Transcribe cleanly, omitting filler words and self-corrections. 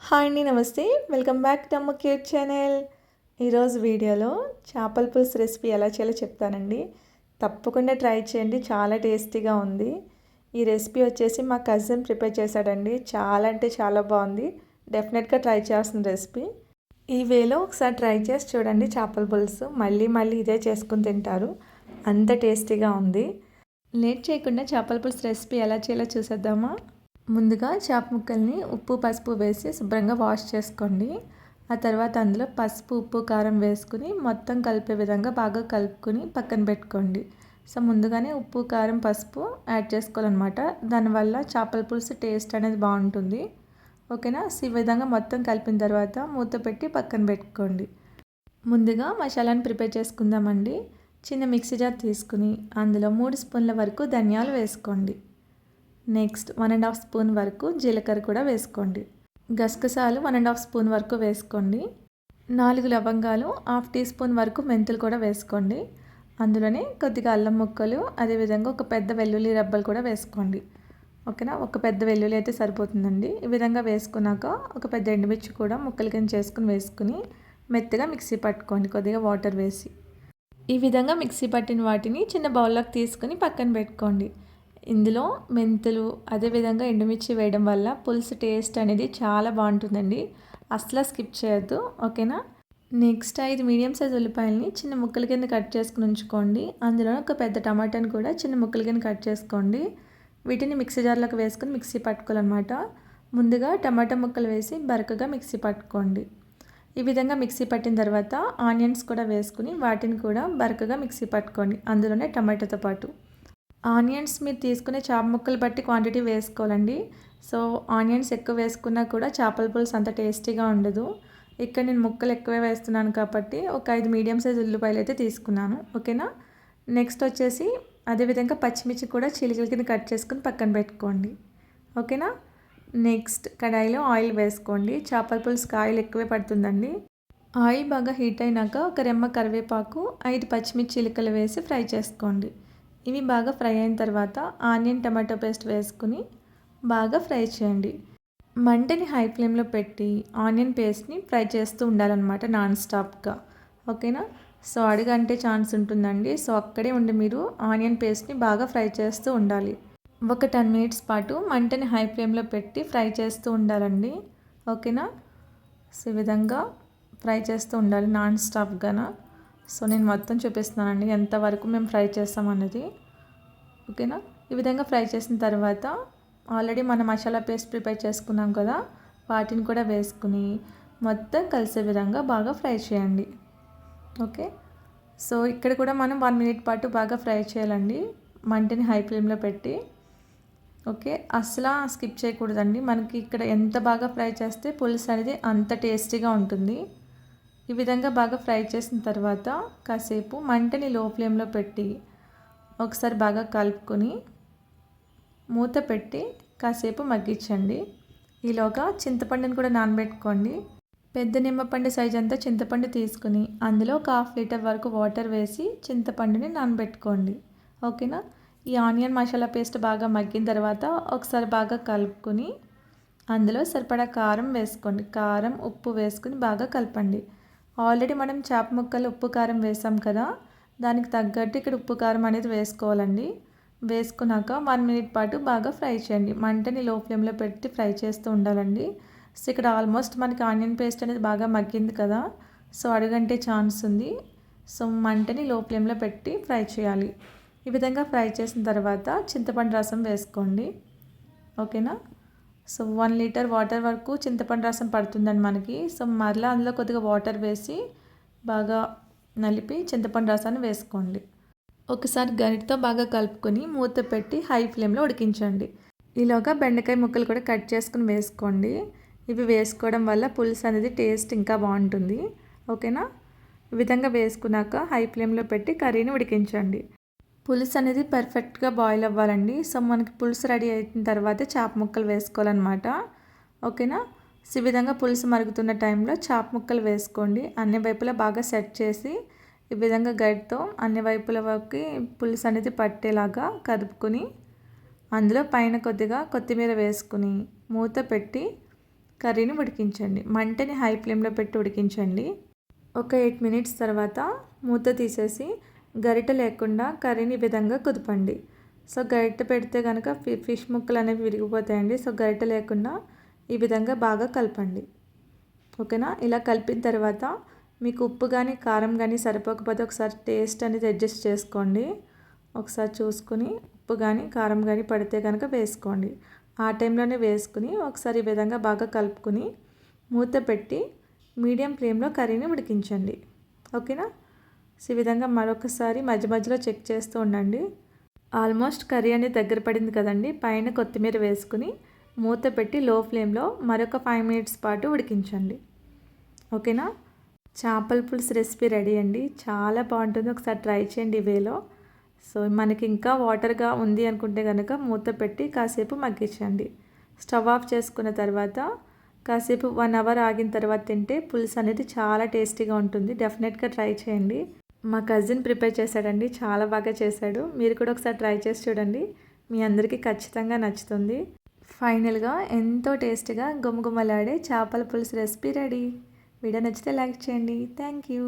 Hi అండి, నమస్తే. Welcome back to అమ్మ క్యూట్ ఛానల్. ఈరోజు వీడియోలో చేపల పులుసు రెసిపీ ఎలా చేయాలో చెప్తానండి. తప్పకుండా ట్రై చేయండి, చాలా టేస్టీగా ఉంది. ఈ రెసిపీ వచ్చేసి మా కజిన్ ప్రిపేర్ చేశాడండి. చాలా అంటే చాలా బాగుంది. డెఫినెట్గా ట్రై చేయాల్సిన రెసిపీ. ఈ వేలో ఒకసారి ట్రై చేసి చూడండి. చేపల పులుసు మళ్ళీ మళ్ళీ ఇదే చేసుకుని తింటారు, అంత టేస్టీగా ఉంది. లేట్ చేయకుండా చేపల పులుసు రెసిపీ ఎలా చేయాలో చూసేద్దామా. ముందుగా చేప ముక్కల్ని ఉప్పు పసుపు వేసి శుభ్రంగా వాష్ చేసుకోండి. ఆ తర్వాత అందులో పసుపు ఉప్పు కారం వేసుకుని మొత్తం కలిపే విధంగా బాగా కలుపుకొని పక్కన పెట్టుకోండి. సో ముందుగానే ఉప్పు కారం పసుపు యాడ్ చేసుకోవాలన్నమాట. దానివల్ల చేపల పులుసు టేస్ట్ అనేది బాగుంటుంది. ఓకేనా. సో ఈ విధంగా మొత్తం కలిపిన తర్వాత మూత పెట్టి పక్కన పెట్టుకోండి. ముందుగా మసాలాను ప్రిపేర్ చేసుకుందామండి. చిన్న మిక్సీ జార్ తీసుకుని అందులో 3 స్పూన్ల వరకు ధనియాలు వేసుకోండి. నెక్స్ట్ 1.5 స్పూన్ వరకు జీలకర్ర కూడా వేసుకోండి. గసగసాలు 1.5 స్పూన్ వరకు వేసుకోండి. 4 లవంగాలు, హాఫ్ టీ స్పూన్ వరకు మెంతులు కూడా వేసుకోండి. అందులోనే కొద్దిగా అల్లం ముక్కలు, అదేవిధంగా ఒక పెద్ద వెల్లుల్లి రెబ్బలు కూడా వేసుకోండి. ఓకేనా. ఒక పెద్ద వెల్లుల్లి అయితే సరిపోతుందండి. ఈ విధంగా వేసుకున్నాక ఒక పెద్ద ఎండుమిర్చి కూడా ముక్కలు కింద చేసుకుని వేసుకుని మెత్తగా మిక్సీ పట్టుకోండి కొద్దిగా వాటర్ వేసి. ఈ విధంగా మిక్సీ పట్టిన వాటిని చిన్న బౌల్లోకి తీసుకుని పక్కన పెట్టుకోండి. ఇందులో మెంతులు అదేవిధంగా ఎండుమిర్చి వేయడం వల్ల పులుసు టేస్ట్ అనేది చాలా బాగుంటుందండి. అసలు స్కిప్ చేయొద్దు. ఓకేనా. నెక్స్ట్ 5 మీడియం సైజ్ ఉల్లిపాయలని చిన్న ముక్కల కింద కట్ చేసుకుని ఉంచుకోండి. అందులో ఒక పెద్ద టమాటాని కూడా చిన్న ముక్కల కింద కట్ చేసుకోండి. వీటిని మిక్సీ జార్లోకి వేసుకొని మిక్సీ పట్టుకోవాలన్నమాట. ముందుగా టమాటా ముక్కలు వేసి బరకగా మిక్సీ పట్టుకోండి. ఈ విధంగా మిక్సీ పట్టిన తర్వాత ఆనియన్స్ కూడా వేసుకుని వాటిని కూడా బరకగా మిక్సీ పట్టుకోండి, అందులోనే టమాటాతో పాటు. ఆనియన్స్ మీరు తీసుకునే చేప ముక్కలు బట్టి క్వాంటిటీ వేసుకోవాలండి. సో ఆనియన్స్ ఎక్కువ వేసుకున్నా కూడా చేపల పులుసు అంత టేస్టీగా ఉండదు. ఇక్కడ నేను ముక్కలు ఎక్కువే వేస్తున్నాను కాబట్టి ఒక 5 మీడియం సైజ్ ఉల్లిపాయలు అయితే తీసుకున్నాను. ఓకేనా. నెక్స్ట్ వచ్చేసి అదేవిధంగా పచ్చిమిర్చి కూడా చిలికల కింద కట్ చేసుకుని పక్కన పెట్టుకోండి. ఓకేనా. నెక్స్ట్ కడాయిలో ఆయిల్ వేసుకోండి. చేపల పులుసుకి ఆయిల్ ఎక్కువే పడుతుందండి. ఆయిల్ బాగా హీట్ అయినాక ఒక రెమ్మ కరివేపాకు, 5 పచ్చిమిర్చి చిలుకలు వేసి ఫ్రై చేసుకోండి. ఇవి బాగా ఫ్రై అయిన తర్వాత ఆనియన్ టమాటో పేస్ట్ వేసుకుని బాగా ఫ్రై చేయండి. మంటని హై ఫ్లేమ్లో పెట్టి ఆనియన్ పేస్ట్ని ఫ్రై చేస్తూ ఉండాలన్నమాట నాన్ స్టాప్గా. ఓకేనా. సో అడుగంటే ఛాన్స్ ఉంటుందండి. సో అక్కడే ఉండి మీరు ఆనియన్ పేస్ట్ని బాగా ఫ్రై చేస్తూ ఉండాలి. ఒక 10 మినిట్స్ పాటు మంటని హై ఫ్లేమ్లో పెట్టి ఫ్రై చేస్తూ ఉండాలండి. ఓకేనా. సో ఈ విధంగా ఫ్రై చేస్తూ ఉండాలి నాన్ స్టాప్గాన. సో నేను మొత్తం చూపిస్తున్నానండి ఎంతవరకు మేము ఫ్రై చేస్తామన్నది. ఓకేనా. ఈ విధంగా ఫ్రై చేసిన తర్వాత ఆల్రెడీ మనం మసాలా పేస్ట్ ప్రిపేర్ చేసుకున్నాం కదా, వాటిని కూడా వేసుకుని మొత్తం కలిసే విధంగా బాగా ఫ్రై చేయండి. ఓకే. సో ఇక్కడ కూడా మనం 1 మినిట్ పాటు బాగా ఫ్రై చేయాలండి మంటని హై ఫ్లేమ్లో పెట్టి. ఓకే. అసలు స్కిప్ చేయకూడదండి. మనకి ఇక్కడ ఎంత బాగా ఫ్రై చేస్తే పులుసు అనేది అంత టేస్టీగా ఉంటుంది. ఈ విధంగా బాగా ఫ్రై చేసిన తర్వాత కాసేపు మంటని లో ఫ్లేమ్లో పెట్టి ఒకసారి బాగా కలుపుకొని మూత పెట్టి కాసేపు మగ్గించండి. ఈలోగా చింతపండుని కూడా నానబెట్టుకోండి. పెద్ద నిమ్మపండు సైజ్ అంతా చింతపండు తీసుకుని అందులో ఒక 1/2 లీటర్ వరకు వాటర్ వేసి చింతపండుని నానబెట్టుకోండి. ఓకేనా. ఈ ఆనియన్ మసాలా పేస్ట్ బాగా మగ్గిన తర్వాత ఒకసారి బాగా కలుపుకొని అందులో సరిపడా కారం వేసుకోండి. కారం ఉప్పు వేసుకుని బాగా కలపండి. ఆల్రెడీ మనం చేప ముక్కలు ఉప్పు కారం వేసాం కదా, దానికి తగ్గట్టు ఇక్కడ ఉప్పు కారం అనేది వేసుకోవాలండి. వేసుకున్నాక 1 మినిట్ పాటు బాగా ఫ్రై చేయండి. మంటని లో ఫ్లేమ్లో పెట్టి ఫ్రై చేస్తూ ఉండాలండి. సో ఇక్కడ ఆల్మోస్ట్ మనకి ఆనియన్ పేస్ట్ అనేది బాగా మగ్గింది కదా, సో అడుగంటే ఛాన్స్ ఉంది. సో మంటని లో ఫ్లేమ్లో పెట్టి ఫ్రై చేయాలి. ఈ విధంగా ఫ్రై చేసిన తర్వాత చింతపండు రసం వేసుకోండి. ఓకేనా. సో 1 లీటర్ వాటర్ వరకు చింతపండు రసం పడుతుందండి మనకి. సో మరలా అందులో కొద్దిగా వాటర్ వేసి బాగా నలిపి చింతపండు రసాన్ని వేసుకోండి. ఒకసారి గరిటతో బాగా కలుపుకొని మూత పెట్టి హై ఫ్లేమ్లో ఉడికించండి. ఈలోగా బెండకాయ ముక్కలు కూడా కట్ చేసుకుని వేసుకోండి. ఇవి వేసుకోవడం వల్ల పులుసు అనేది టేస్ట్ ఇంకా బాగుంటుంది. ఓకేనా. ఈ విధంగా వేసుకున్నాక హై ఫ్లేమ్లో పెట్టి కర్రీని ఉడికించండి. పులుసు అనేది పర్ఫెక్ట్గా బాయిల్ అవ్వాలండి. సో మనకి పులుసు రెడీ అయిన తర్వాత చేప ముక్కలు వేసుకోవాలన్నమాట. ఓకేనా. సో ఈ విధంగా పులుసు మరుగుతున్న టైంలో చేప ముక్కలు వేసుకోండి. అన్ని వైపులా బాగా సెట్ చేసి ఈ విధంగా గరిటతో అన్ని వైపుల వరకు పులుసు అనేది పట్టేలాగా కదుపుకొని అందులో పైన కొద్దిగా కొత్తిమీర వేసుకుని మూత పెట్టి కర్రీని ఉడికించండి. మంటని హై ఫ్లేమ్లో పెట్టి ఉడికించండి. ఒక 8 మినిట్స్ తర్వాత మూత తీసేసి గరిటె లేకుండా కర్రీని ఈ విధంగా కుదపండి. సో గరిటె పెడితే కనుక ఫిష్ ముక్కలు అనేవి విరిగిపోతాయండి. సో గరిటె లేకుండా ఈ విధంగా బాగా కలపండి. ఓకేనా? ఇలా కలిపిన తర్వాత మీకు ఉప్పు కానీ కారం కానీ సరిపోకపోతే ఒకసారి టేస్ట్ అనేది అడ్జస్ట్ చేసుకోండి. ఒకసారి చూసుకుని ఉప్పు కానీ కారం కానీ పడితే కనుక వేసుకోండి. ఆ టైంలోనే వేసుకుని ఒకసారి ఈ విధంగా బాగా కలుపుకుని మూత పెట్టి మీడియం ఫ్లేమ్లో కర్రీని ఉడికించండి. ఓకేనా? ఈ విధంగా మరొకసారి మధ్య మధ్యలో చెక్ చేస్తూ ఉండండి. ఆల్మోస్ట్ కర్రీ అనేది దగ్గర పడింది కదండి. పైన కొత్తిమీర వేసుకుని మూత పెట్టి లో ఫ్లేమ్లో మరొక 5 మినిట్స్ పాటు ఉడికించండి. ఓకేనా? చేపల పులుసు రెసిపీ రెడీ అండి. చాలా బాగుంటుంది. ఒకసారి ట్రై చేయండి ఈ వేలో. సో మనకి ఇంకా వాటర్గా ఉంది అనుకుంటే కనుక మూత పెట్టి కాసేపు మగ్గించండి. స్టవ్ ఆఫ్ చేసుకున్న తర్వాత కాసేపు 1 అవర్ ఆగిన తర్వాత తింటే పులుసు అనేది చాలా టేస్టీగా ఉంటుంది. డెఫినెట్గా ట్రై చేయండి. మా కజిన్ ప్రిపేర్ చేశాడండి. చాలా బాగా చేశాడు. మీరు కూడా ఒకసారి ట్రై చేసి చూడండి. మీ అందరికీ ఖచ్చితంగా నచ్చుతుంది. ఫైనల్గా ఎంతో టేస్టీగా గుమగుమలాడే చేపల పులుసు రెసిపీ రెడీ. వీడియో నచ్చితే లైక్ చేయండి. Thank you.